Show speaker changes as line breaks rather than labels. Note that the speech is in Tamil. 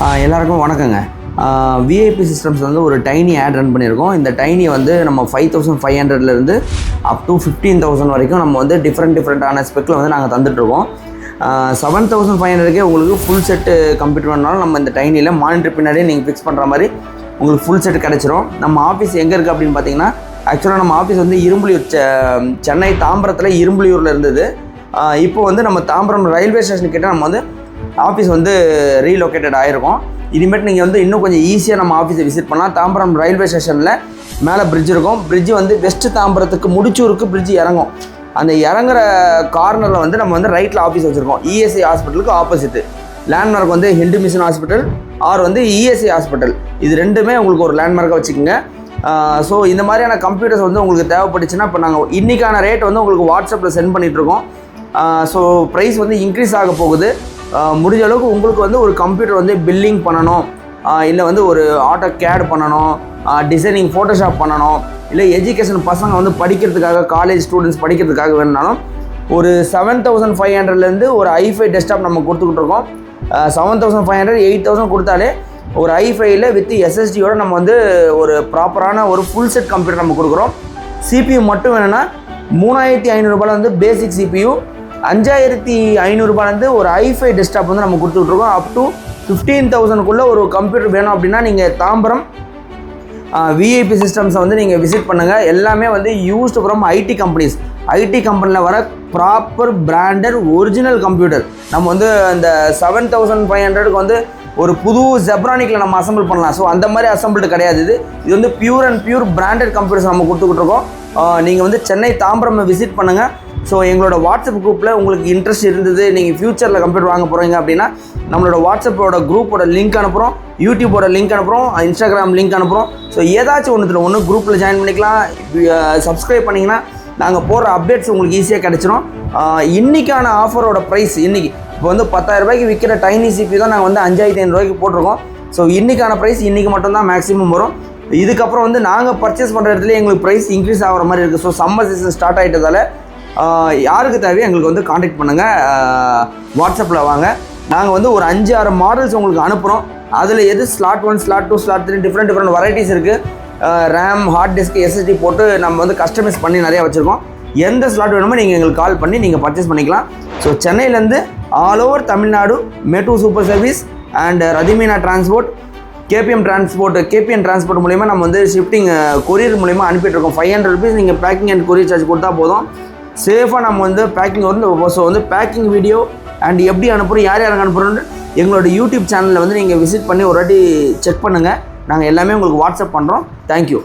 எல்லாருக்கும் வணக்கங்க. விஐபி சிஸ்டம்ஸ் வந்து ஒரு டைனி ஆட் ரன் பண்ணியிருக்கோம். இந்த டைனி வந்து நம்ம 5500 அப் டு 15000 வரைக்கும் நம்ம வந்து டிஃப்ரெண்ட்டான ஸ்பெக்கில் வந்து நாங்கள் தந்துட்டுருக்கோம். 7500 உங்களுக்கு ஃபுல் செட்டு கம்ப்யூட்டர் வேணாலும் நம்ம இந்த டைனியில் மானிட்டர் பின்னாடியே நீங்கள் ஃபிக்ஸ் பண்ணுற மாதிரி உங்களுக்கு ஃபுல் செட் கிடச்சிரும். நம்ம ஆஃபீஸ் எங்கே இருக்குது அப்படின்னு பார்த்தீங்கன்னா, ஆக்சுவலாக நம்ம ஆஃபீஸ் வந்து இரும்புலியூர், சென்னை தாம்பரத்தில் இரும்புலியூரில் இருந்தது. இப்போ வந்து நம்ம தாம்பரம் ரயில்வே ஸ்டேஷன் கிட்ட நம்ம வந்து ஆஃபீஸ் வந்து ரீலொக்கேட்டட் ஆகிருக்கோம். இனிமேட்டு நீங்கள் வந்து இன்னும் கொஞ்சம் ஈஸியாக நம்ம ஆஃபீஸை விசிட் பண்ணலாம். தாம்பரம் ரயில்வே ஸ்டேஷனில் மேலே பிரிட்ஜ் இருக்கும். பிரிட்ஜ் வந்து வெஸ்ட் தாம்பரத்துக்கு முடிச்சூருக்கு பிரிட்ஜ் இறங்கும். அந்த இறங்குற கார்னரில் வந்து நம்ம வந்து ரைட்டில் ஆஃபீஸ் வச்சுருக்கோம். இஎஸ்ஐ ஹாஸ்பிட்டலுக்கு ஆப்போசிட்டு லேண்ட்மார்க் வந்து ஹிண்டு மிஷன் ஹாஸ்பிட்டல் ஆர் வந்து இஎஸ்ஐ ஹாஸ்பிட்டல், இது ரெண்டுமே உங்களுக்கு ஒரு லேண்ட்மார்க்காக வச்சுக்கோங்க. ஸோ இந்த மாதிரியான கம்ப்யூட்டர்ஸ் வந்து உங்களுக்கு தேவைப்பட்டுச்சுன்னா இப்போ நாங்கள் இன்றைக்கான ரேட் வந்து உங்களுக்கு வாட்ஸ்அப்பில் சென்ட் பண்ணிகிட்ருக்கோம். ஸோ ப்ரைஸ் வந்து இன்க்ரீஸ் ஆக போகுது. முடிஞ்ச அளவுக்கு உங்களுக்கு வந்து ஒரு கம்ப்யூட்டர் வந்து பில்லிங் பண்ணணும், இல்லை வந்து ஒரு ஆட்டோ கேட் பண்ணணும், டிசைனிங் ஃபோட்டோஷாப் பண்ணணும், இல்லை எஜுகேஷன் பசங்க வந்து படிக்கிறதுக்காக, காலேஜ் ஸ்டூடெண்ட்ஸ் படிக்கிறதுக்காக வேணுனாலும் ஒரு 7500 ஒரு i5 டெஸ்க்டாப் நம்ம கொடுத்துக்கிட்டு இருக்கோம். 7500 8000 கொடுத்தாலே ஒரு i5ல வித் எஸ்எஸ்டியோட நம்ம வந்து ஒரு ப்ராப்பரான ஒரு ஃபுல் செட் கம்ப்யூட்டர் நம்ம கொடுக்குறோம். சிபியூ மட்டும் வேணும்னா 3500 வந்து பேசிக் சிபியூ, 5500 வந்து ஒரு i5 டெஸ்க்டாப் வந்து நம்ம கொடுத்துட்ருக்கோம். அப் டு 15000 ஒரு கம்ப்யூட்டர் வேணும் அப்படின்னா நீங்கள் தாம்பரம் விஐபி சிஸ்டம்ஸை வந்து நீங்கள் விசிட் பண்ணுங்கள். எல்லாமே வந்து used from IT companies. IT கம்பெனியில் வர ப்ராப்பர் பிராண்டட் ஒரிஜினல் கம்ப்யூட்டர். நம்ம வந்து அந்த 7500 வந்து ஒரு புது ஜெப்ரானிக்கில் நம்ம அசம்பிள் பண்ணலாம். ஸோ அந்த மாதிரி அசம்பிள்டு கிடையாது. இது வந்து pure and pure branded computers நம்ம கொடுத்துக்கிட்டு இருக்கோம். நீங்கள் வந்து சென்னை தாம்பரம் விசிட் பண்ணுங்கள். ஸோ எங்களோட வாட்ஸ்அப் குரூப்பில் உங்களுக்கு இன்ட்ரெஸ்ட் இருந்தது, நீங்கள் ஃப்யூச்சரில் கம்ப்யூட்டர் வாங்க போகிறீங்க அப்படின்னா நம்மளோட வாட்ஸ்அப்போட குரூப்போட லிங்க் அனுப்புகிறோம், யூடியூப்போட லிங்க் அனுப்புகிறோம், இன்ஸ்டாகிராம் லிங்க் அனுப்புகிறோம். ஸோ ஏதாச்சும் ஒன்று குரூப்பில் ஜாயின் பண்ணிக்கலாம். சப்ஸ்கிரைப் பண்ணிங்கன்னா நாங்கள் போடுற அப்டேட்ஸ் உங்களுக்கு ஈஸியாக கிடச்சிரும். இன்றைக்கான ஆஃபரோட ப்ரைஸ் இப்போ வந்து 10000 விற்கிற டைனி சிபி தான் நாங்கள் வந்து 5500 போட்டிருக்கோம். ஸோ இன்றைக்கான ப்ரைஸ் இன்றைக்கி மட்டும்தான் மேக்ஸிமம் வரும். இதுக்கப்புறம் வந்து நாங்கள் பர்ச்சேஸ் பண்ணுற இடத்துல எங்களுக்கு ப்ரைஸ் இன்க்ரீஸ் ஆகிற மாதிரி இருக்குது. ஸோ சம்மர் சீசன் ஸ்டார்ட் ஆகிட்டதால் யாருக்கு தேவையோ எங்களுக்கு வந்து காண்டாக்ட் பண்ணுங்கள், வாட்ஸ்அப்பில் வாங்க. நாங்கள் வந்து ஒரு 5-6 மாடல்ஸ் உங்களுக்கு அனுப்புகிறோம். அதில் எது slot 1, slot 2, slot 3 different varieties இருக்குது. ரேம், ஹார்ட் டிஸ்க், எஸ்எஸ்டி போட்டு நம்ம வந்து கஸ்டமைஸ் பண்ணி நிறையா வச்சுருக்கோம். எந்த ஸ்லாட் வேணுமோ நீங்கள் எங்களுக்கு கால் பண்ணி நீங்கள் பர்ச்சேஸ் பண்ணிக்கலாம். ஸோ சென்னையிலேருந்து all over Tamil Nadu metro super service and Rathimeena transport, KPN transport மூலிமா நம்ம வந்து ஷிஃப்டிங் கொரியர் மூலிமா அனுப்பிட்டுருக்கோம். 500 rupees நீங்கள் பேக்கிங் அண்ட் கொரியர் சார்ஜ் கொடுத்தா போதும். சேஃபாக நம்ம வந்து பேக்கிங் வந்து ஸோ வந்து பேக்கிங் வீடியோ அண்ட் எப்படி அனுப்புகிறோம், யார் யாருக்கு அனுப்புகிறோன்னு எங்களோட யூடியூப் சேனலில் வந்து நீங்கள் விசிட் பண்ணி ஒரு வாட்டி செக் பண்ணுங்கள். நாங்கள் எல்லாமே உங்களுக்கு வாட்ஸ்அப் பண்ணுறோம். தேங்க்யூ.